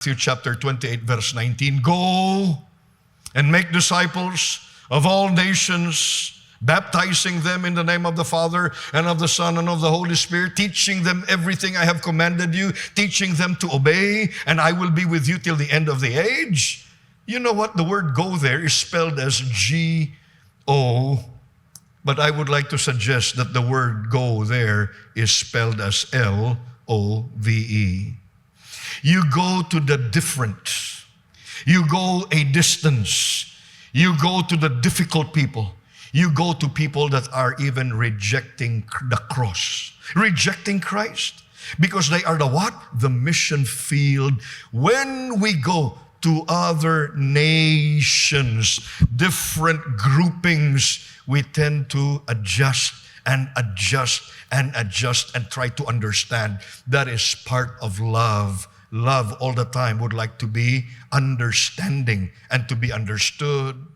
Matthew chapter 28, verse 19, "Go and make disciples of all nations, baptizing them in the name of the Father and of the Son and of the Holy Spirit, teaching them everything I have commanded you, teaching them to obey, and I will be with you till the end of the age." You know what? The word "go" there is spelled as G-O, but I would like to suggest that the word "go" there is spelled as L-O-V-E. You go to the different. You go a distance. You go to the difficult people. You go to people that are even rejecting the cross, rejecting Christ, because they are the what? The mission field. When we go to other nations, different groupings, we tend to adjust and adjust and adjust and try to understand. That is part of love. Love all the time would like to be understanding and to be understood.